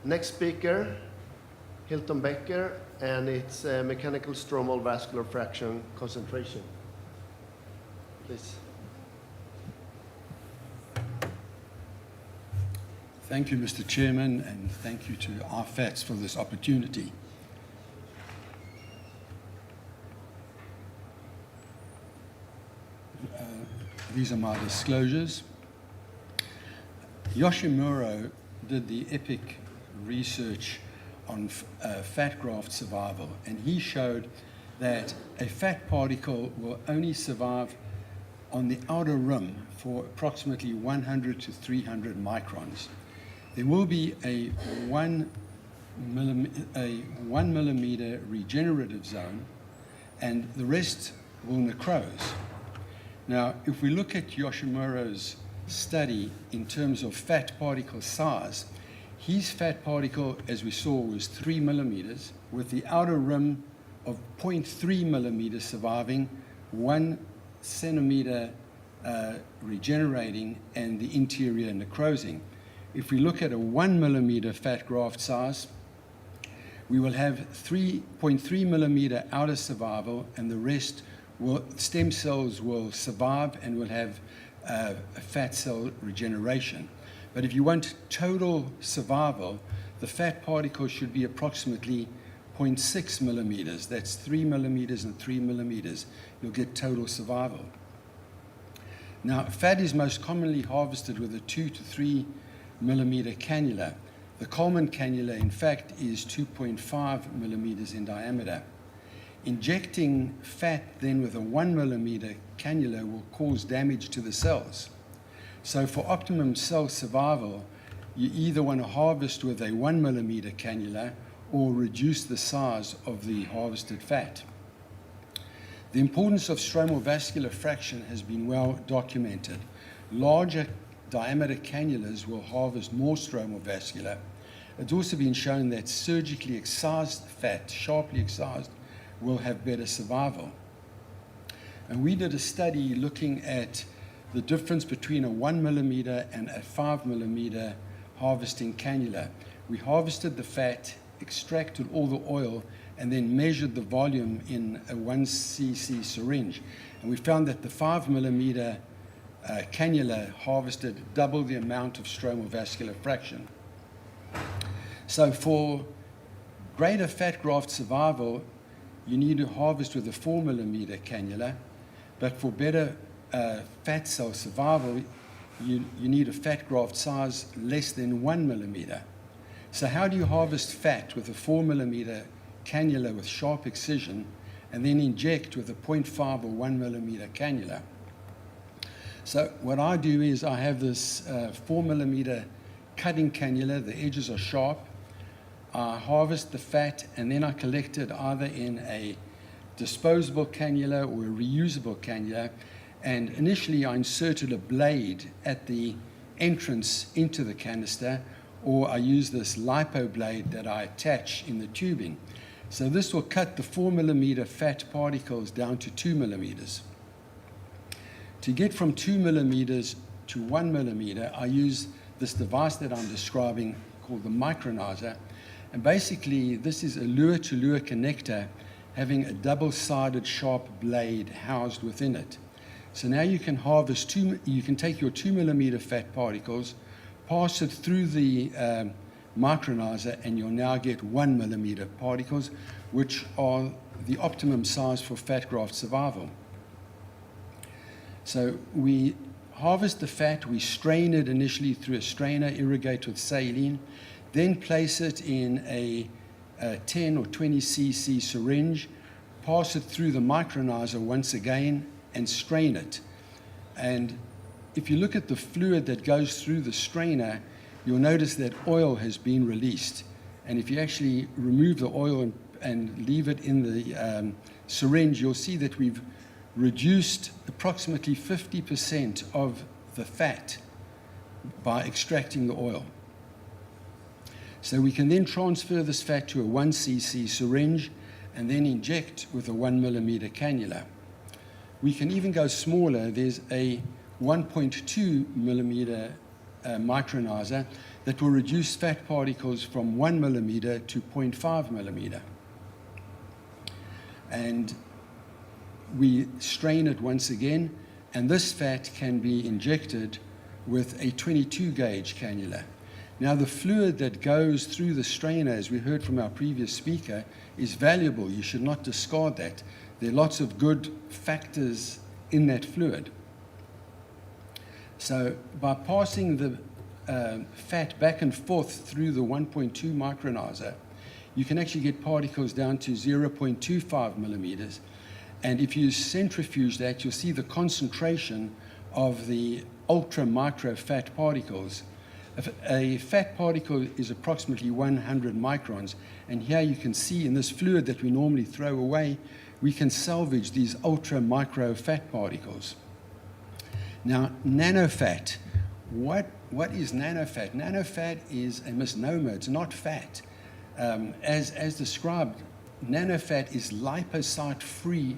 Next speaker, Hilton Becker, and it's mechanical stromal vascular fraction concentration. Please. Thank you, Mr. Chairman, and thank you to IFATS for this opportunity. These are my disclosures. Yoshimura did the EPIC research on fat graft survival, and he showed that a fat particle will only survive on the outer rim for approximately 100 to 300 microns. There will be a 1 millimeter regenerative zone, and the rest will necrose. Now, if we look at Yoshimura's study in terms of fat particle size, his fat particle, as we saw, was 3 millimeters, with the outer rim of 0.3 millimeters surviving, 1 centimeter regenerating, and the interior necrosing. If we look at a 1 millimeter fat graft size, we will have 3.3 millimeter outer survival, and the rest stem cells will survive and will have fat cell regeneration. But if you want total survival, the fat particle should be approximately 0.6 millimeters. That's 3 millimeters and 3 millimeters. You'll get total survival. Now, fat is most commonly harvested with a 2 to 3 millimeter cannula. The Coleman cannula, in fact, is 2.5 millimeters in diameter. Injecting fat then with a 1 millimeter cannula will cause damage to the cells. So for optimum cell survival, you either want to harvest with a 1 millimeter cannula or reduce the size of the harvested fat. The importance of stromal vascular fraction has been well documented. Larger diameter cannulas will harvest more stromal vascular. It's also been shown that surgically excised fat, sharply excised, will have better survival. And we did a study looking at the difference between a 1 millimeter and a 5 millimeter harvesting cannula. We harvested the fat, extracted all the oil, and then measured the volume in a 1 cc syringe. And we found that the 5 millimeter cannula harvested double the amount of stromal vascular fraction. So for greater fat graft survival, you need to harvest with a 4 millimeter cannula, but for better fat cell survival, you need a fat graft size less than 1 millimeter. So how do you harvest fat with a 4 millimeter cannula with sharp excision and then inject with a 0.5 or 1 millimeter cannula? So what I do is I have this 4 millimeter cutting cannula, the edges are sharp. I harvest the fat, and then I collect it either in a disposable cannula or a reusable cannula. And initially, I inserted a blade at the entrance into the canister, or I use this lipo blade that I attach in the tubing. So this will cut the 4 millimeter fat particles down to 2 millimeters. To get from 2 millimeters to 1 millimeter, I use this device that I'm describing called the Micronizer. And basically, this is a lure-to-lure connector having a double-sided sharp blade housed within it. So now you can harvest you can take your 2 millimeter fat particles, pass it through the Micronizer, and you'll now get 1 millimeter particles, which are the optimum size for fat graft survival. So we harvest the fat, we strain it initially through a strainer, irrigate with saline, then place it in a 10 or 20 cc syringe, pass it through the Micronizer once again, and strain it. And if you look at the fluid that goes through the strainer, you'll notice that oil has been released. And if you actually remove the oil and leave it in the syringe, you'll see that we've reduced approximately 50% of the fat by extracting the oil. So we can then transfer this fat to a 1 cc syringe and then inject with a 1 millimeter cannula. We can even go smaller. There's a 1.2 millimeter Micronizer that will reduce fat particles from 1 millimeter to 0.5 millimeter. And we strain it once again, and this fat can be injected with a 22 gauge cannula. Now, the fluid that goes through the strainer, as we heard from our previous speaker, is valuable. You should not discard that. There are lots of good factors in that fluid. So by passing the fat back and forth through the 1.2 micronizer, you can actually get particles down to 0.25 millimeters. And if you centrifuge that, you'll see the concentration of the ultra micro fat particles. A fat particle is approximately 100 microns. And here you can see in this fluid that we normally throw away, we can salvage these ultra micro fat particles. Now, nanofat. What is nanofat? Nanofat is a misnomer. It's not fat. As described, nanofat is lipocyte-free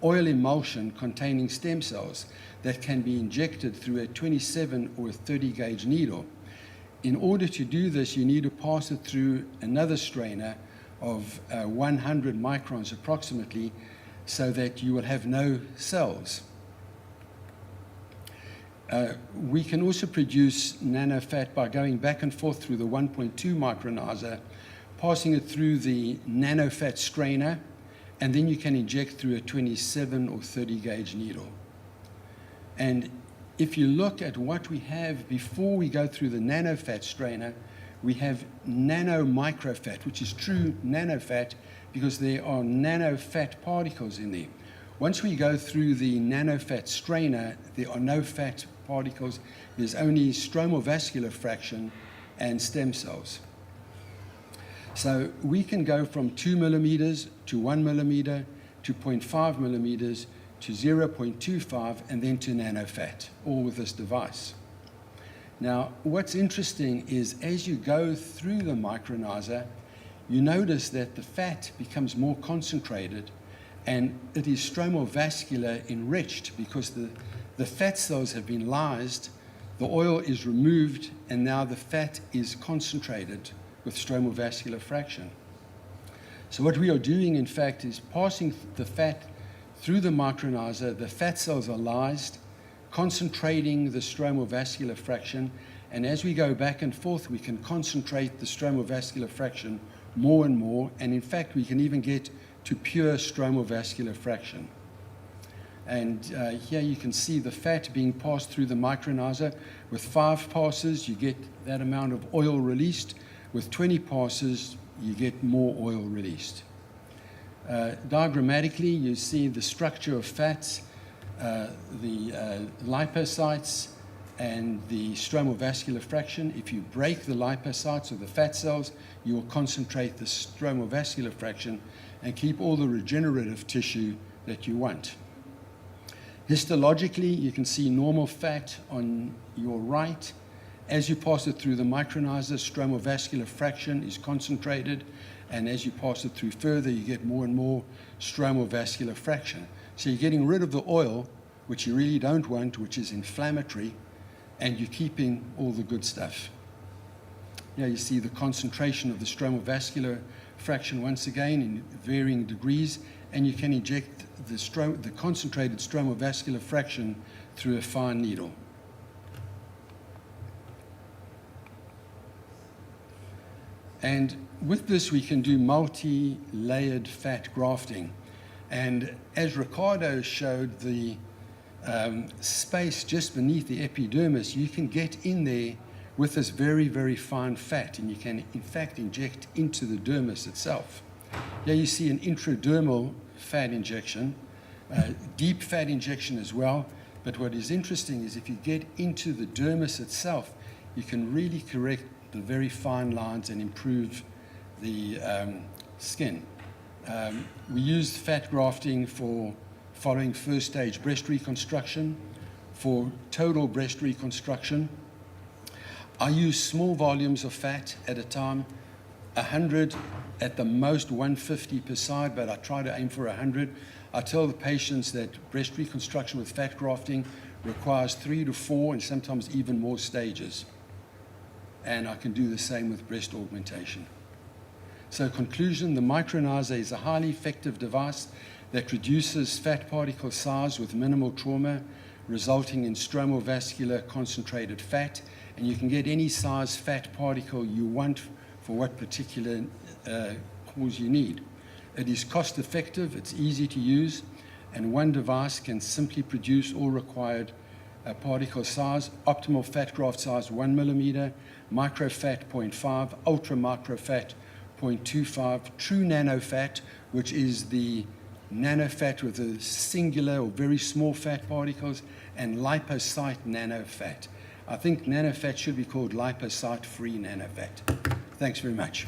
oil emulsion containing stem cells that can be injected through a 27 or 30 gauge needle. In order to do this, you need to pass it through another strainer of 100 microns approximately, so that you will have no cells. We can also produce nanofat by going back and forth through the 1.2 micronizer, passing it through the nanofat strainer, and then you can inject through a 27 or 30 gauge needle. And if you look at what we have before we go through the nanofat strainer, we have nanomicrofat, which is true nanofat because there are nanofat particles in there. Once we go through the nanofat strainer, there are no fat particles. There's only stromal vascular fraction and stem cells. So we can go from 2 millimeters to 1 millimeter to 0.5 millimeters to 0.25 and then to nanofat, all with this device. Now, what's interesting is as you go through the micronizer, you notice that the fat becomes more concentrated, and it is stromal vascular enriched because the fat cells have been lysed, the oil is removed, and now the fat is concentrated with stromal vascular fraction. So what we are doing, in fact, is passing the fat through the micronizer. The fat cells are lysed, concentrating the stromal vascular fraction, and as we go back and forth, we can concentrate the stromal vascular fraction more and more, and in fact, we can even get to pure stromal vascular fraction. And here you can see the fat being passed through the micronizer. With 5 passes, you get that amount of oil released. With 20 passes, you get more oil released. Diagrammatically, you see the structure of fats, the lipocytes, and the stromal vascular fraction. If you break the lipocytes or the fat cells, you will concentrate the stromal vascular fraction and keep all the regenerative tissue that you want. Histologically, you can see normal fat on your right. As you pass it through the micronizer, stromal vascular fraction is concentrated, and as you pass it through further, you get more and more stromal vascular fraction. So you're getting rid of the oil, which you really don't want, which is inflammatory, and you're keeping all the good stuff. Here you see the concentration of the stromal vascular fraction once again in varying degrees, and you can inject the concentrated stromal vascular fraction through a fine needle. And with this, we can do multi-layered fat grafting. And as Ricardo showed, the space just beneath the epidermis, you can get in there with this very, very fine fat, and you can, in fact, inject into the dermis itself. Here you see an intradermal fat injection, deep fat injection as well. But what is interesting is if you get into the dermis itself, you can really correct the very fine lines and improve the skin. We use fat grafting for following first stage breast reconstruction, for total breast reconstruction. I use small volumes of fat at a time, 100, at the most 150 per side, but I try to aim for 100. I tell the patients that breast reconstruction with fat grafting requires 3 to 4 and sometimes even more stages. and I can do the same with breast augmentation. So conclusion, the Micronizer is a highly effective device that reduces fat particle size with minimal trauma, resulting in stromal vascular concentrated fat, and you can get any size fat particle you want for what particular cause you need. It is cost effective, it's easy to use, and one device can simply produce all required particle size, optimal fat graft size 1 millimeter, microfat 0.5, ultra microfat 0.25, true nanofat, which is the nanofat with a singular or very small fat particles, and lipocyte nanofat. I think nanofat should be called lipocyte-free nanofat. Thanks very much.